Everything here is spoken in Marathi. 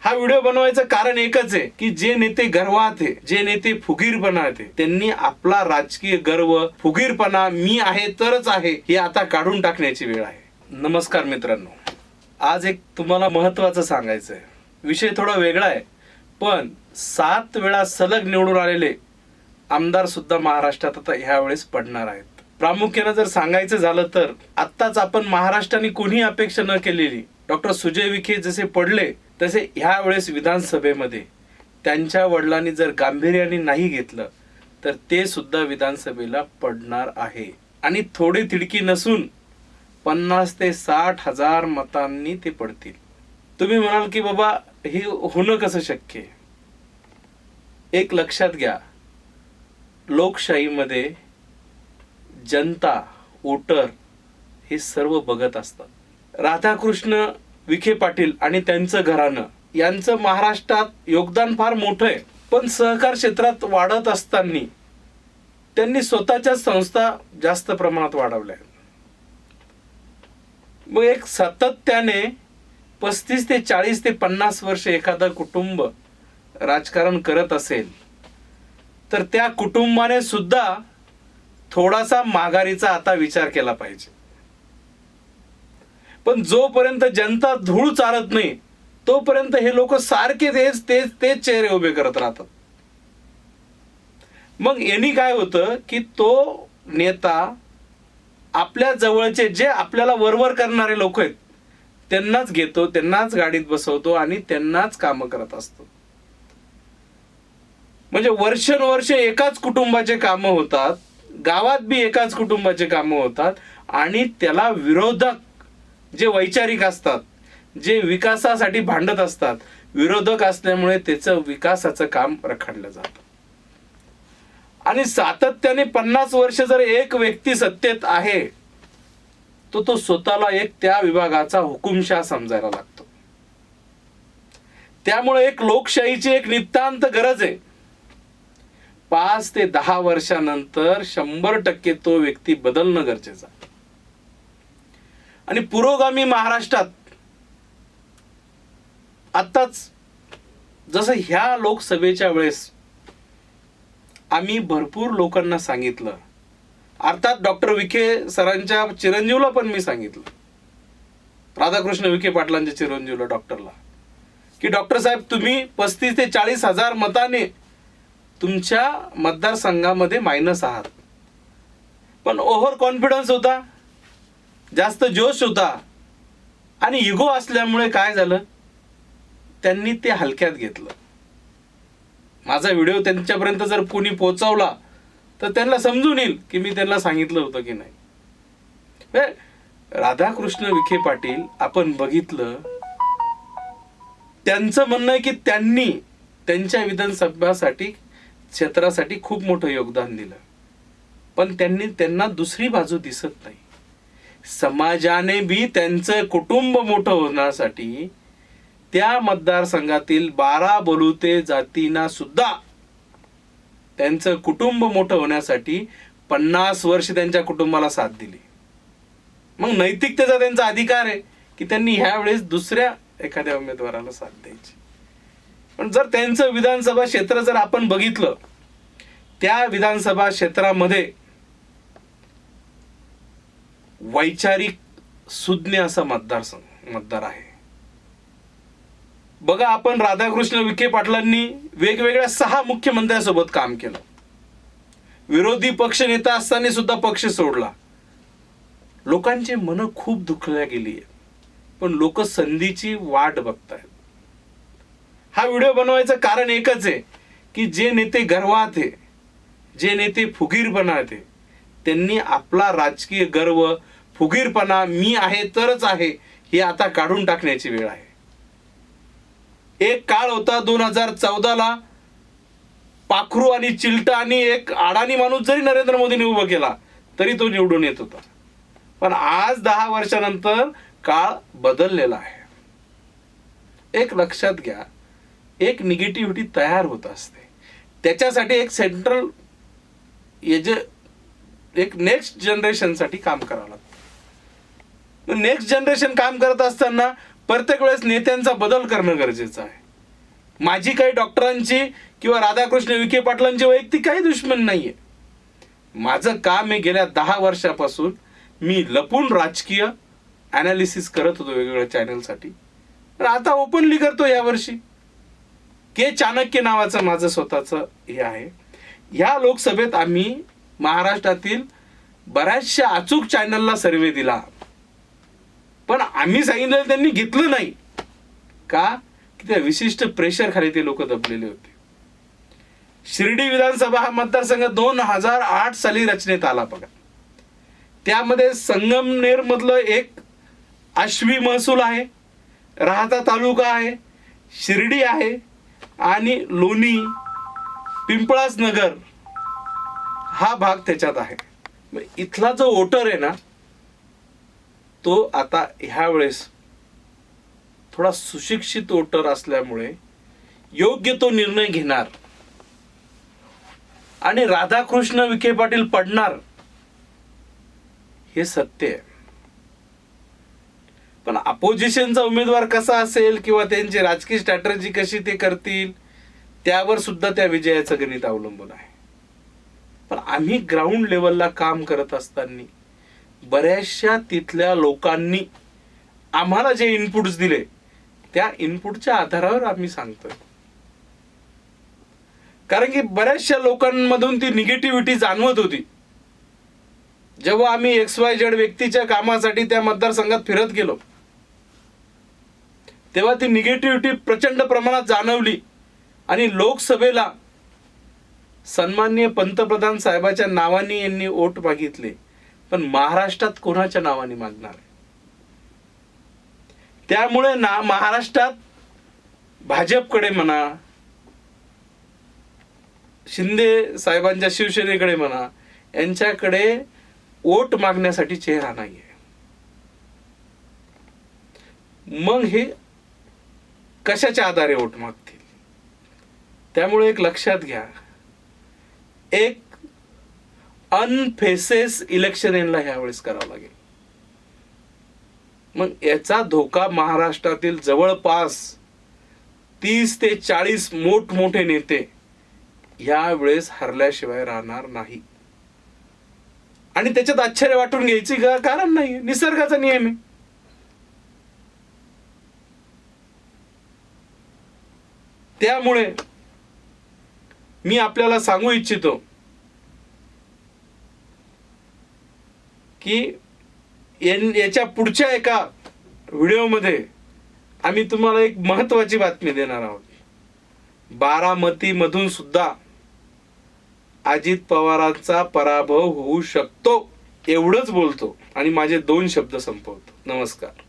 हा व्हिडिओ बनवायचं कारण एकच आहे की जे नेते गर्वात आहे, जे नेते फुगीरपणा आहे, त्यांनी आपला राजकीय गर्व, फुगीरपणा, मी आहे तरच आहे, हे आता काढून टाकण्याची वेळ आहे. नमस्कार मित्रांनो, आज एक तुम्हाला महत्वाचं सांगायचं आहे. विषय थोडा वेगळा आहे, पण 7 वेळा सलग निवडून आलेले आमदार सुद्धा महाराष्ट्रात आता ह्या वेळेस पडणार आहेत. प्रामुख्याने जर सांगायचं झालं तर आत्ताच आपण महाराष्ट्राने कोणी अपेक्षा न केलेली डॉक्टर सुजय विखे जसे पडले, तसे ह्या वेळेस विधानसभेमध्ये त्यांच्या वडिलांनी जर गांभीर्याने नाही घेतलं तर ते सुद्धा विधानसभेला पडणार आहे. आणि थोडी तिडकी नसून 50 ते 60 हजार मतांनी ते पडतील. तुम्ही म्हणाल की बाबा हे होणं कसं शक्य आहे? एक लक्षात घ्या, लोकशाहीमध्ये जनता, वोटर हे सर्व बघत असतात. राधाकृष्ण विखे पाटील आणि त्यांचं घराणं यांचं महाराष्ट्रात योगदान फार मोठं आहे, पण सहकार क्षेत्रात वाढत असताना त्यांनी स्वतःच्या संस्था जास्त प्रमाणात वाढवल्या. मग एक सातत्याने 35 ते 40 ते 50 वर्ष एखादं कुटुंब राजकारण करत असेल तर त्या कुटुंबाने सुद्धा थोडासा माघारीचा आता विचार केला पाहिजे. पण जोपर्यंत जनता धूळ चालत नाही तोपर्यंत हे लोक सारखे तेच चेहरे उभे करत राहतात. मग यांनी काय होतं की तो नेता आपल्या जवळचे जे आपल्याला वरवर करणारे लोक आहेत त्यांनाच घेतो, त्यांनाच गाडीत बसवतो आणि त्यांनाच कामं करत असतो. म्हणजे वर्षानुवर्ष एकाच कुटुंबाचे कामं होतात, गावात बी एकाच कुटुंबाचे कामं होतात आणि त्याला विरोधक जे वैचारिक असतात, जे विकासासाठी भांडत असतात, विरोधक असल्यामुळे त्याचं विकासाचं काम रखडलं जातं. आणि सातत्याने 50 वर्ष जर एक व्यक्ती सत्तेत आहे तो स्वतःला एक त्या विभागाचा हुकुमशाह समजायला लागतो. त्यामुळे एक लोकशाहीची एक नितांत गरज आहे. 5 ते 10 वर्षानंतर 100% तो व्यक्ती बदलणं गरजेचं आहे. आणि पुरोगामी महाराष्ट्रात आताच जसं ह्या लोकसभेच्या वेळेस आम्ही भरपूर लोकांना सांगितलं, अर्थात डॉक्टर विखे सरांच्या चिरंजीवला पण मी सांगितलं, राधाकृष्ण विखे पाटलांच्या चिरंजीवला डॉक्टरला, की डॉक्टर साहेब तुम्ही 35 ते 40 हजार मताने तुमच्या मतदारसंघामध्ये मायनस आहात. पण ओव्हर कॉन्फिडन्स होता, जास्त जोश होता आणि इगो असल्यामुळे काय झालं, त्यांनी ते हलक्यात घेतलं. माझा व्हिडिओ त्यांच्यापर्यंत जर कोणी पोहोचवला तर त्यांना समजून येईल की मी त्यांना सांगितलं होतं की नाही. राधाकृष्ण विखे पाटील आपण बघितलं, त्यांचं म्हणणं आहे की त्यांनी त्यांच्या विधानसभासाठी क्षेत्रासाठी खूप मोठं योगदान दिलं, पण त्यांना दुसरी बाजू दिसत नाही. समाजाने बी त्यांचं कुटुंब मोठं होण्यासाठी त्या मतदारसंघातील 12 बलुते जातींना सुद्धा त्यांचं कुटुंब मोठं होण्यासाठी 50 वर्ष त्यांच्या कुटुंबाला साथ दिली. मग नैतिकतेचा त्यांचा अधिकार आहे की त्यांनी ह्या वेळेस दुसऱ्या एखाद्या उमेदवाराला साथ द्यायची. पण जर त्यांचं विधानसभा क्षेत्र जर आपण बघितलं, त्या विधानसभा क्षेत्रामध्ये वैचारिक सुज्ञ असा मतदार आहे. बघा, आपण राधाकृष्ण विखे पाटलांनी वेगवेगळ्या 6 मुख्यमंत्र्यांसोबत काम केलं. विरोधी पक्ष नेता असताना सुद्धा पक्ष सोडला. लोकांची मन खूप दुखल्या गेली आहे, पण लोक संधीची वाट बघतायत. हा व्हिडिओ बनवायचं कारण एकच आहे की जे नेते गर्वात आहे, जे नेते फुगीरपणा आहे, त्यांनी आपला राजकीय गर्व, फुगीरपणा, मी आहे तरच आहे, हे आता काढून टाकण्याची वेळ आहे. एक काळ होता 2014ला पाखरू आणि चिलटा आणि एक अडाणी माणूस जरी नरेंद्र मोदींनी उभं केला तरी तो निवडून येत होता. पण आज 10 वर्षानंतर काळ बदललेला आहे. एक लक्षात घ्या, एक निगेटिव्हिटी तयार होत असते, त्याच्यासाठी एक सेंट्रल एक नेक्स्ट जनरेशनसाठी काम करावं लागतं. नेक्स्ट जनरेशन काम करत असताना प्रत्येक वेळेस नेत्यांचा बदल करणं गरजेचं आहे. माझी काही डॉक्टरांची किंवा राधाकृष्ण विखे पाटलांची वैयक्तिक काही दुश्मन नाहीये. माझं काम आहे गेल्या 10 वर्षापासून मी लपून राजकीय अनालिसिस करत होतो वेगवेगळ्या चॅनलसाठी. तर आता ओपनली करतो यावर्षी. के चाणक्य नावाचं माझं स्वतःचं हे आहे. या लोकसभेत आम्ही महाराष्ट्रातील बऱ्याचशा अचूक चॅनलला सर्वे दिला, पण आम्ही सांगितलं त्यांनी घेतलं नाही. का? की त्या विशिष्ट प्रेशर खाली ते लोक दबलेले होते. शिर्डी विधानसभा हा मतदारसंघ 2008 साली रचनेत आला बघा. त्यामध्ये संगमनेर मधलं एक आश्वी महसूल आहे, राहता तालुका आहे, शिर्डी आहे आणि लोणी, पिंपळास नगर हा भाग त्याच्यात आहे. इथला जो वोटर आहे ना, तो आता ह्या वेळेस थोडा सुशिक्षित वोटर असल्यामुळे योग्य तो निर्णय घेणार आणि राधाकृष्ण विखे पाटील पडणार, हे सत्य आहे. पण अपोजिशनचा उमेदवार कसा असेल किंवा त्यांची राजकीय स्ट्रॅटेजी कशी ते करतील, त्यावर सुद्धा त्या विजयाचं गणित अवलंबून आहे. पण आम्ही ग्राउंड लेवलला काम करत असताना बऱ्याचशा तिथल्या लोकांनी आम्हाला जे इनपुट्स दिले, त्या इनपुटच्या आधारावर आम्ही सांगतोय. कारण की बऱ्याचशा लोकांमधून ती निगेटिव्हिटी जाणवत होती. जेव्हा आम्ही XYZ व्यक्तीच्या कामासाठी त्या मतदारसंघात फिरत गेलो, तेव्हा ती निगेटिव्हिटी प्रचंड प्रमाणात जाणवली आणि लोकसभेला सन्माननीय पंतप्रधान साहेबाच्या नावाने यांनी वोट मागितले. पण महाराष्ट्रात कोणाच्या नावाने मागणार? त्यामुळे ना महाराष्ट्रात भाजपकडे म्हणा, शिंदे साहेबांच्या शिवसेनेकडे म्हणा, यांच्याकडे वोट मागण्यासाठी चेहरा नाहीये. मग हे कशाच्या आधारे वोट मागतील? त्यामुळे एक लक्षात घ्या, एक अनफेसेस इलेक्शन यांना ह्यावेळेस करावं लागेल. मग याचा धोका महाराष्ट्रातील जवळपास 30 ते 40 मोठमोठे नेते यावेळेस हरल्याशिवाय राहणार नाही. आणि त्याच्यात आश्चर्य वाटून घ्यायची कारण नाही, निसर्गाचा नियम आहे. त्यामुळे मी आपल्याला सांगू इच्छितो की याच्या पुढच्या एका व्हिडिओमध्ये आम्ही तुम्हाला एक महत्वाची बातमी देणार आहोत. बारामती मधून सुद्धा अजित पवारांचा पराभव होऊ शकतो, एवढंच बोलतो आणि माझे 2 शब्द संपवतो. नमस्कार.